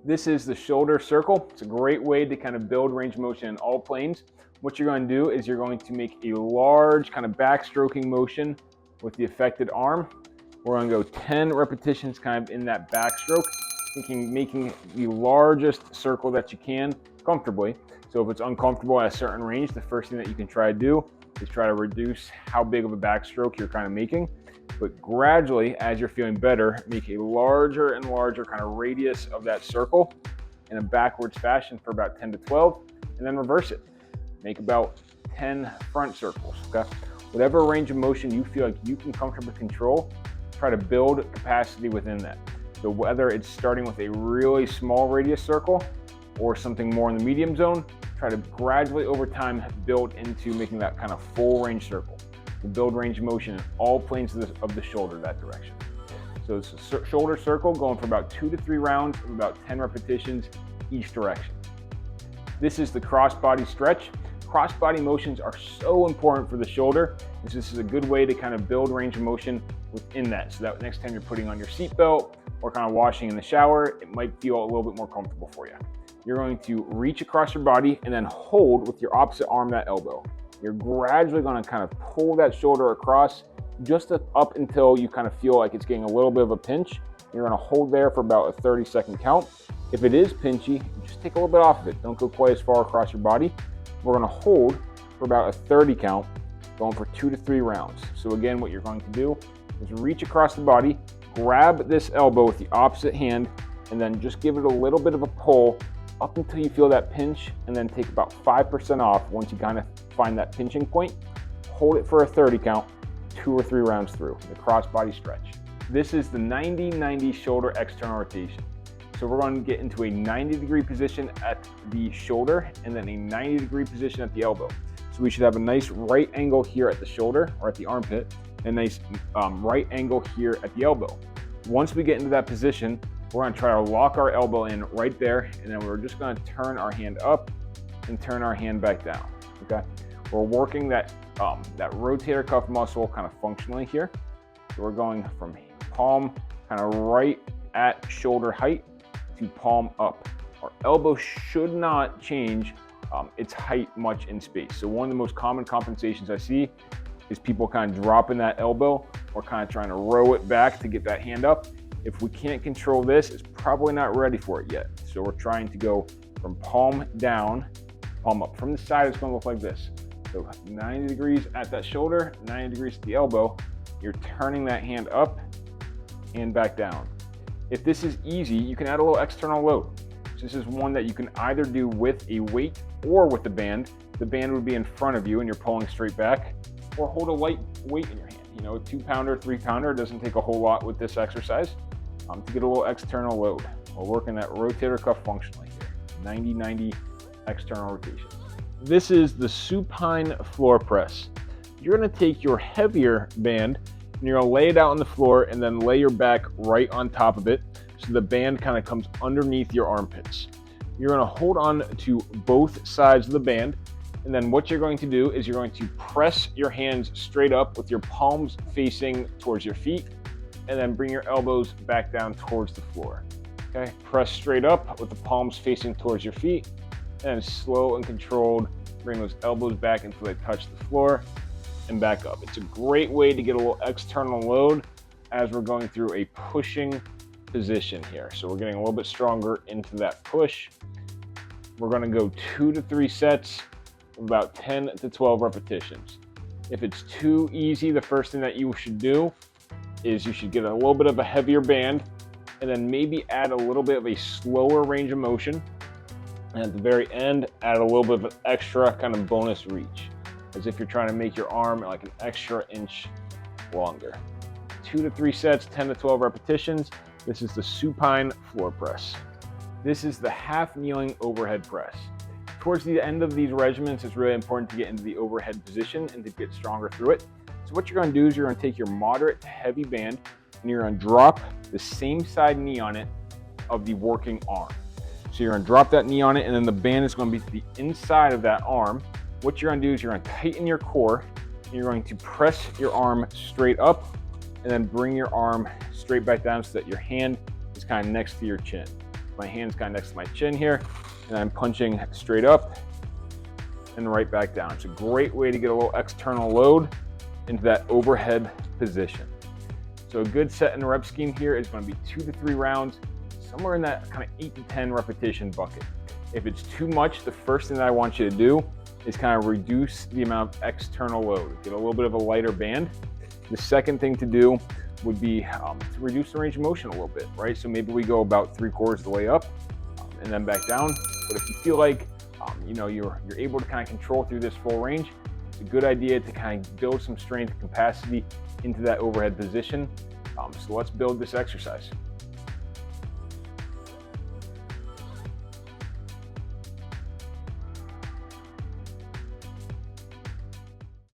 This is the shoulder circle. It's a great way to kind of build range of motion in all planes. What you're going to do is you're going to make a large kind of backstroking motion with the affected arm. We're going to go 10 repetitions kind of in that backstroke, making the largest circle that you can comfortably. So if it's uncomfortable at a certain range, the first thing that you can try to do is try to reduce how big of a backstroke you're kind of making. But gradually, as you're feeling better, make a larger and larger kind of radius of that circle in a backwards fashion for about 10 to 12, and then reverse it. Make about 10 front circles, okay? Whatever range of motion you feel like you can comfortably control, try to build capacity within that. So whether it's starting with a really small radius circle or something more in the medium zone, try to gradually over time build into making that kind of full range circle. We'll build range of motion in all planes of the shoulder that direction. So it's a shoulder circle going for about 2 to 3 rounds of about 10 repetitions each direction. This is the cross-body stretch. Cross-body motions are so important for the shoulder. This is a good way to kind of build range of motion within that. So that next time you're putting on your seatbelt or kind of washing in the shower, it might feel a little bit more comfortable for you. You're going to reach across your body and then hold with your opposite arm that elbow. You're gradually going to kind of pull that shoulder across just up until you kind of feel like it's getting a little bit of a pinch. You're going to hold there for about a 30-second count. If it is pinchy, just take a little bit off of it. Don't go quite as far across your body. We're going to hold for about a 30 count, going for 2 to 3 rounds. So again, what you're going to do is reach across the body, grab this elbow with the opposite hand, and then just give it a little bit of a pull up until you feel that pinch, and then take about 5% off once you kind of find that pinching point. Hold it for a 30 count, 2 or 3 rounds through, the cross-body stretch. This is the 90-90 shoulder external rotation. So we're going to get into a 90-degree position at the shoulder and then a 90-degree position at the elbow. So we should have a nice right angle here at the shoulder or at the armpit, and a nice right angle here at the elbow. Once we get into that position, we're going to try to lock our elbow in right there, and then we're just going to turn our hand up and turn our hand back down, okay? We're working that rotator cuff muscle kind of functionally here. So we're going from palm kind of right at shoulder height to palm up. Our elbow should not change its height much in space. So one of the most common compensations I see is people kind of dropping that elbow or kind of trying to row it back to get that hand up. If we can't control this, it's probably not ready for it yet. So we're trying to go from palm down, palm up. From the side, it's going to look like this. So 90 degrees at that shoulder, 90 degrees at the elbow. You're turning that hand up and back down. If this is easy, you can add a little external load. So this is one that you can either do with a weight or with the band. The band would be in front of you and you're pulling straight back, or hold a light weight in your hand. You know, a 2-pounder, 3-pounder, doesn't take a whole lot with this exercise. To get a little external load. We're working that rotator cuff functionally here. 90-90 external rotations. This is the supine floor press. You're going to take your heavier band and you're going to lay it out on the floor and then lay your back right on top of it so the band kind of comes underneath your armpits. You're going to hold on to both sides of the band, and then what you're going to do is you're going to press your hands straight up with your palms facing towards your feet, and then bring your elbows back down towards the floor. Okay, press straight up with the palms facing towards your feet, and slow and controlled, bring those elbows back until they touch the floor and back up. It's a great way to get a little external load as we're going through a pushing position here. So we're getting a little bit stronger into that push. We're gonna go 2 to 3 sets, about 10 to 12 repetitions. If it's too easy, the first thing that you should do is you should get a little bit of a heavier band and then maybe add a little bit of a slower range of motion. And at the very end, add a little bit of an extra kind of bonus reach, as if you're trying to make your arm like an extra inch longer. 2 to 3 sets, 10 to 12 repetitions. This is the supine floor press. This is the half kneeling overhead press. Towards the end of these regimens, it's really important to get into the overhead position and to get stronger through it. So what you're going to do is you're going to take your moderate to heavy band and you're going to drop the same side knee on it of the working arm. So you're going to drop that knee on it, and then the band is going to be to the inside of that arm. What you're going to do is you're going to tighten your core, and you're going to press your arm straight up, and then bring your arm straight back down so that your hand is kind of next to your chin. My hand's kind of next to my chin here, and I'm punching straight up and right back down. It's a great way to get a little external load into that overhead position. So a good set and rep scheme here is going to be 2 to 3 rounds, somewhere in that kind of 8 to 10 repetition bucket. If it's too much, the first thing that I want you to do is kind of reduce the amount of external load, get a little bit of a lighter band. The second thing to do would be to reduce the range of motion a little bit, right? So maybe we go about 3/4 the way up and then back down. But if you feel like you're able to kind of control through this full range, it's a good idea to kind of build some strength and capacity into that overhead position. So let's build this exercise.